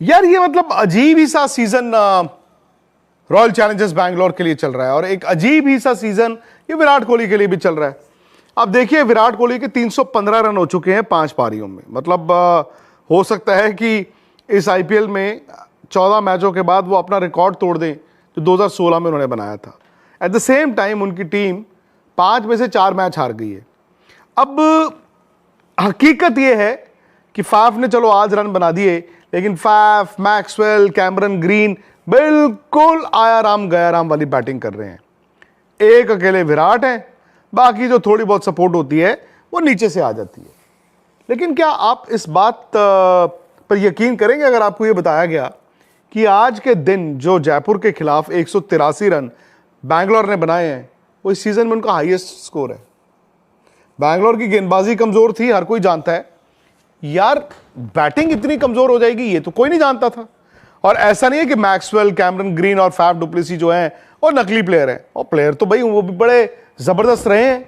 यार ये मतलब अजीब ही सा सीजन रॉयल चैलेंजर्स बैंगलोर के लिए चल रहा है, और एक अजीब ही सा सीजन ये विराट कोहली के लिए भी चल रहा है। अब देखिए, विराट कोहली के 315 रन हो चुके हैं 5 पारियों में। मतलब हो सकता है कि इस आईपीएल में 14 मैचों के बाद वो अपना रिकॉर्ड तोड़ दें जो 2016 में उन्होंने बनाया था। एट द सेम टाइम उनकी टीम 5 में से 4 मैच हार गई है। अब हकीकत ये है कि फाफ ने चलो आज रन बना दिए, लेकिन फाफ, मैक्सवेल, कैमरन ग्रीन बिल्कुल आया राम गया राम वाली बैटिंग कर रहे हैं। एक अकेले विराट है, बाकी जो थोड़ी बहुत सपोर्ट होती है वो नीचे से आ जाती है। लेकिन क्या आप इस बात पर यकीन करेंगे अगर आपको ये बताया गया कि आज के दिन जो जयपुर के खिलाफ 183 रन बैंगलोर ने बनाए हैं वो इस सीजन में उनका हाईएस्ट स्कोर है। बैंगलोर की गेंदबाजी कमजोर थी, हर कोई जानता है। यार बैटिंग इतनी कमजोर हो जाएगी ये तो कोई नहीं जानता था। और ऐसा नहीं है कि मैक्सवेल, कैमरन ग्रीन और फैफ डुप्लेसी जो हैं वो नकली प्लेयर हैं, और प्लेयर तो भाई वो भी बड़े जबरदस्त रहे हैं,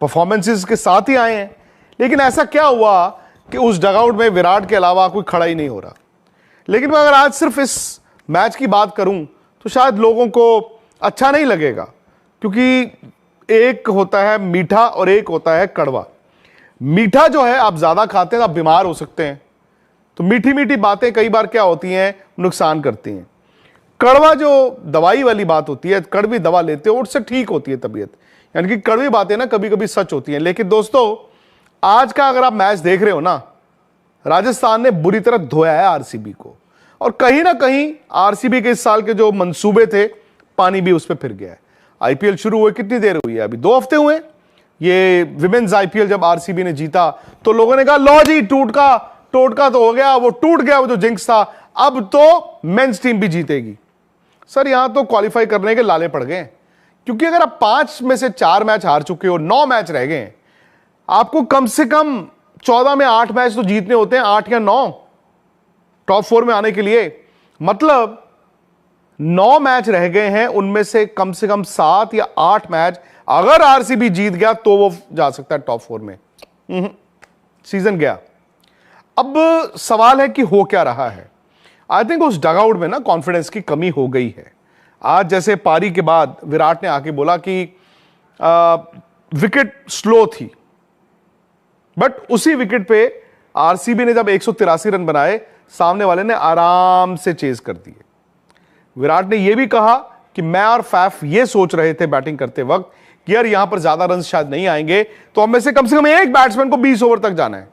परफॉर्मेंसेस के साथ ही आए हैं। लेकिन ऐसा क्या हुआ कि उस डगआउट में विराट के अलावा कोई खड़ा ही नहीं हो रहा। लेकिन मैं अगर आज सिर्फ इस मैच की बात करूं तो शायद लोगों को अच्छा नहीं लगेगा, क्योंकि एक होता है मीठा और एक होता है कड़वा। मीठा जो है आप ज्यादा खाते हैं तो आप बीमार हो सकते हैं, तो मीठी मीठी बातें कई बार क्या होती हैं, नुकसान करती हैं। कड़वा जो दवाई वाली बात होती है, कड़वी दवा लेते हो उससे ठीक होती है तबीयत, यानी कि कड़वी बातें ना कभी कभी सच होती हैं। लेकिन दोस्तों आज का अगर आप मैच देख रहे हो ना, राजस्थान ने बुरी तरह धोया है आरसीबी को, और कहीं ना कहीं आरसीबी के इस साल के जो मंसूबे थे पानी भी उस पर फिर गया है। आईपीएल शुरू हुए कितनी देर हुई है, अभी 2 हफ्ते हुए। ये विमेन्स आईपीएल जब आरसीबी ने जीता तो लोगों ने कहा लो जी टोटका तो हो गया, वो टूट गया वो जो जिंक्स था, अब तो मेंस टीम भी जीतेगी। सर यहां तो क्वालिफाई करने के लाले पड़ गए, क्योंकि अगर आप 5 में से 4 मैच हार चुके हो, 9 मैच रह गए, आपको कम से कम 14 में 8 मैच तो जीतने होते हैं, 8 या 9 टॉप 4 में आने के लिए। मतलब 9 मैच रह गए हैं, उनमें से कम 7 या 8 मैच अगर आरसीबी जीत गया तो वो जा सकता है टॉप 4 में। सीजन गया। अब सवाल है कि हो क्या रहा है। आई थिंक उस डगआउट में ना कॉन्फिडेंस की कमी हो गई है। आज जैसे पारी के बाद विराट ने आके बोला कि विकेट स्लो थी, बट उसी विकेट पे आरसीबी ने जब 183 रन बनाए, सामने वाले ने आराम से चेज कर दिए। विराट ने यह भी कहा कि मैं और फैफ ये सोच रहे थे बैटिंग करते वक्त कि यार यहां पर ज्यादा रन शायद नहीं आएंगे, तो हम में से कम एक बैट्समैन को 20 ओवर तक जाना है।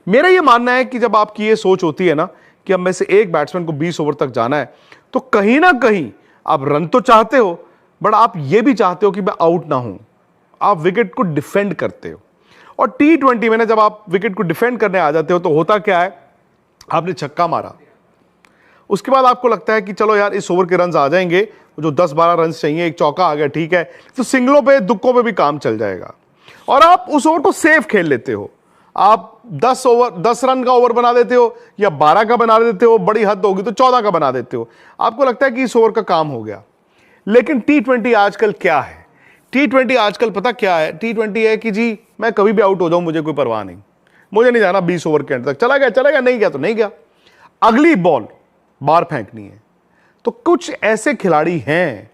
मेरा यह मानना है कि जब आपकी ये सोच होती है ना कि हम में से एक बैट्समैन को 20 ओवर तक जाना है, तो कहीं ना कहीं आप रन तो चाहते हो, बट आप यह भी चाहते हो कि मैं आउट ना हूं। आप विकेट को डिफेंड करते हो, और T20 में ना जब आप विकेट को डिफेंड करने आ जाते हो तो होता क्या है, आपने छक्का मारा, उसके बाद आपको लगता है कि चलो यार इस ओवर के रन आ जाएंगे, जो 10-12 रन चाहिए, एक चौका आ गया ठीक है, तो सिंगलों पे दुक्कों पे भी काम चल जाएगा, और आप उस ओवर को सेफ खेल लेते हो। आप 10 रन का ओवर बना देते हो या 12 का बना देते हो, बड़ी हद होगी तो 14 का बना देते हो। आपको लगता है कि इस ओवर का काम हो गया। लेकिन T20 आजकल क्या है, T20 आजकल पता क्या है, T20 है कि जी मैं कभी भी आउट हो जाऊं, मुझे कोई परवाह नहीं, मुझे नहीं जाना 20 ओवर के एंड तक, चला गया, नहीं गया तो नहीं गया, अगली बॉल बाहर फेंकनी है। तो कुछ ऐसे खिलाड़ी हैं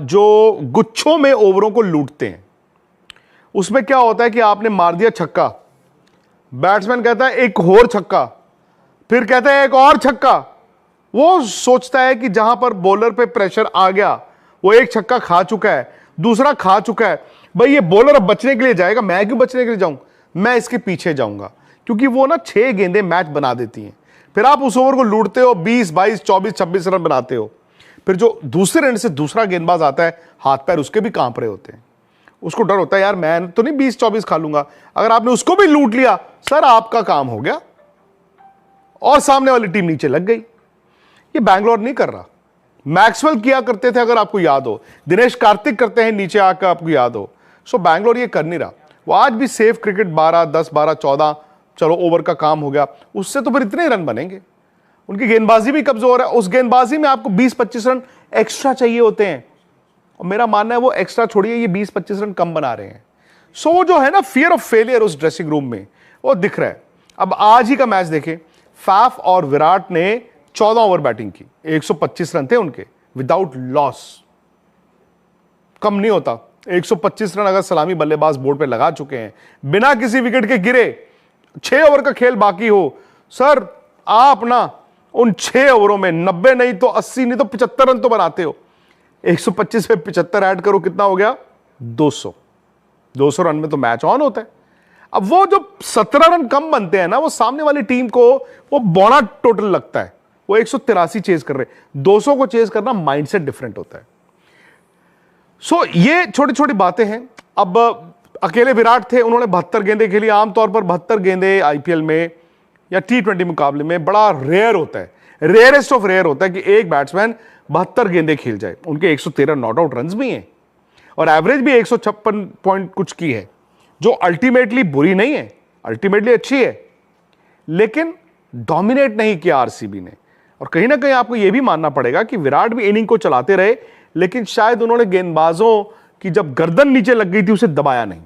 जो गुच्छों में ओवरों को लूटते हैं। उसमें क्या होता है कि आपने मार दिया छक्का, बैट्समैन कहता है एक और छक्का, फिर कहता है एक और छक्का। वो सोचता है कि जहां पर बॉलर पे प्रेशर आ गया, वो एक छक्का खा चुका है, दूसरा खा चुका है, भाई ये बॉलर अब बचने के लिए जाएगा, मैं क्यों बचने के लिए जाऊं, मैं इसके पीछे जाऊंगा, क्योंकि वो ना 6 गेंदें मैच बना देती हैं। फिर आप उस ओवर को लूटते हो, 20, 22, 24, 26 रन बनाते हो। फिर जो दूसरे एंड से दूसरा गेंदबाज आता है, हाथ पैर उसके भी कांप रहे होते हैं, उसको डर होता है यार मैं तो नहीं 20-24 खा लूंगा। अगर आपने उसको भी लूट लिया, सर आपका काम हो गया, और सामने वाली टीम नीचे लग गई। ये बैंगलोर नहीं कर रहा, मैक्सवेल किया करते थे, अगर आपको याद हो, दिनेश कार्तिक करते हैं नीचे आकर, आपको याद हो। सो बैंगलोर ये कर नहीं रहा। वो आज भी सेफ क्रिकेट 10, 12, 14 चलो ओवर का काम हो गया, उससे तो फिर इतने रन बनेंगे। उनकी गेंदबाजी भी कमजोर है, उस गेंदबाजी में आपको 20-25 रन एक्स्ट्रा चाहिए होते हैं, और मेरा मानना है वो एक्स्ट्रा छोड़िए, ये 20-25 रन कम बना रहे हैं। सो वो जो है ना फियर ऑफ फेलियर उस ड्रेसिंग रूम में वो दिख रहा है। अब आज ही का मैच देखें, फाफ और विराट ने 14 ओवर बैटिंग की, 125 रन थे उनके विदाउट लॉस। कम नहीं होता 125 रन अगर सलामी बल्लेबाज बोर्ड पे लगा चुके हैं बिना किसी विकेट के गिरे, 6 ओवर का खेल बाकी हो, सर आप ना उन 6 ओवरों में 90 नहीं तो 80 नहीं तो 75 रन तो बनाते हो। 125 पे 75 ऐड करो, कितना हो गया? 200 रन में तो मैच ऑन होता है। अब वो जो 17 रन कम बनते हैं ना, वो सामने वाली टीम को वो बड़ा टोटल लगता है। वो 183 चेज कर रहे, 200 को चेज करना माइंडसेट डिफरेंट होता है। सो ये छोटी छोटी बातें हैं। अब अकेले विराट थे, उन्होंने 72 गेंदें खेली। आमतौर पर 72 गेंदें आईपीएल में या T20 मुकाबले में बड़ा रेयर होता है, रेयरेस्ट ऑफ रेयर होता है कि एक बैट्समैन 72 गेंदें खेल जाए। उनके 113 नॉट आउट रन भी हैं और एवरेज भी 156 पॉइंट कुछ की है, जो अल्टीमेटली बुरी नहीं है, अल्टीमेटली अच्छी है, लेकिन डोमिनेट नहीं किया आरसीबी ने। और कहीं ना कहीं आपको यह भी मानना पड़ेगा कि विराट भी इनिंग को चलाते रहे, लेकिन शायद उन्होंने गेंदबाजों की जब गर्दन नीचे लग गई थी उसे दबाया नहीं,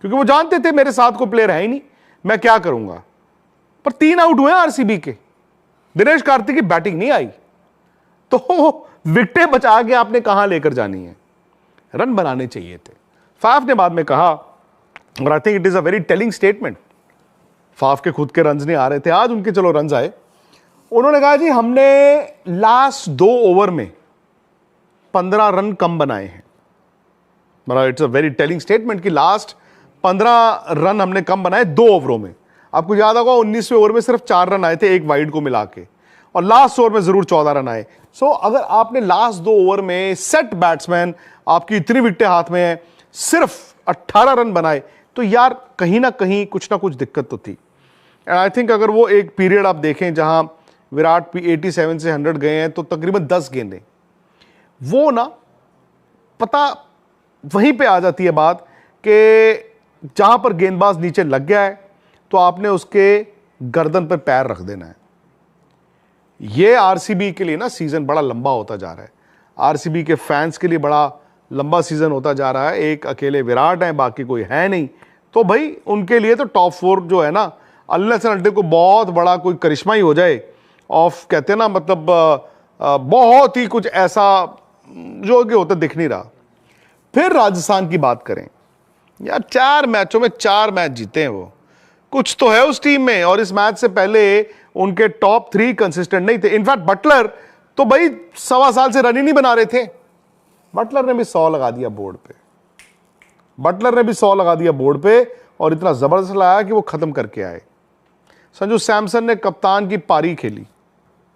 क्योंकि वो जानते थे मेरे साथ कोई प्लेयर है ही नहीं, मैं क्या करूंगा। पर 3 आउट हुए आरसीबी के, दिनेश कार्तिक की बैटिंग नहीं आई, तो विकेटें बचा के आपने कहां लेकर जानी है? रन बनाने चाहिए थे। फाफ ने बाद में कहा, और I think it is a very telling statement, Faf के खुद के रन नहीं आ रहे थे, आज उनके चलो रन आए। उन्होंने कहा जी हमने लास्ट 2 ओवर में 15 रन कम बनाए हैं। मतलब it's a very telling statement कि लास्ट 15 रन हमने कम बनाए 2 ओवरों में। आपको याद होगा 19वें ओवर में सिर्फ 4 रन आए थे एक वाइड को मिला के, और लास्ट ओवर में जरूर 14 रन आए। सो अगर आपने लास्ट 2 ओवर में सेट बैट्समैन आपकी इतनी विकेटें हाथ में है, सिर्फ 18 रन बनाए, तो यार कहीं ना कहीं कुछ ना कुछ दिक्कत तो थी। एंड आई थिंक अगर वो एक पीरियड आप देखें जहां विराट भी 87 से 100 गए हैं, तो तकरीबन 10 गेंदें, वो ना पता वहीं पे आ जाती है बात कि जहां पर गेंदबाज नीचे लग गया है तो आपने उसके गर्दन पर पैर रख देना है। ये आरसीबी के लिए ना सीजन बड़ा लंबा होता जा रहा है, आरसीबी के फैंस के लिए बड़ा लंबा सीजन होता जा रहा है। एक अकेले विराट है, बाकी कोई है नहीं, तो भाई उनके लिए तो टॉप 4 जो है ना, अल्लाह से अल्टे को बहुत बड़ा कोई करिश्मा ही हो जाए, ऑफ कहते हैं ना, मतलब बहुत ही कुछ ऐसा जो कि होता दिख नहीं रहा। फिर राजस्थान की बात करें, यार 4 मैचों में 4 मैच जीते हैं वो, कुछ तो है उस टीम में। और इस मैच से पहले उनके टॉप 3 कंसिस्टेंट नहीं थे। इनफैक्ट बटलर तो भाई 1.25 साल से रन ही नहीं बना रहे थे। बटलर ने भी 100 लगा दिया बोर्ड पे, बटलर ने भी 100 लगा दिया बोर्ड पे, और इतना जबरदस्त लगाया कि वो खत्म करके आए। संजू सैमसन ने कप्तान की पारी खेली,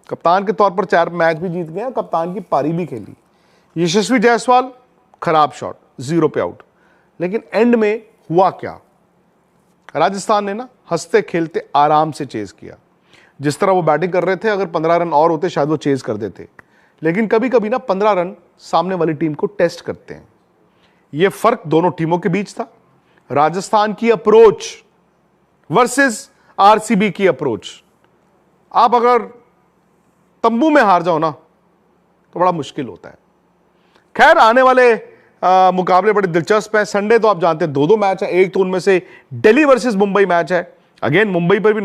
कप्तान के तौर पर 4 मैच भी जीत गए, कप्तान की पारी भी खेली। यशस्वी जायसवाल खराब शॉट, 0 पे आउट। लेकिन एंड में हुआ क्या, राजस्थान ने ना हंसते खेलते आराम से चेज किया। जिस तरह वो बैटिंग कर रहे थे, अगर 15 रन और होते शायद वो चेज कर देते। लेकिन कभी कभी ना 15 रन सामने वाली टीम को टेस्ट करते हैं। यह फर्क दोनों टीमों के बीच था, राजस्थान की अप्रोच वर्सेस आरसीबी की अप्रोच। आप अगर तंबू में हार जाओ ना तो बड़ा मुश्किल होता है। खैर आने वाले मुकाबले बड़े दिलचस्प हैं। संडे तो आप जानते हैं 2-2 मैच है, एक तो उनमें से दिल्ली वर्सेस मुंबई मैच है। अगेन मुंबई पर भी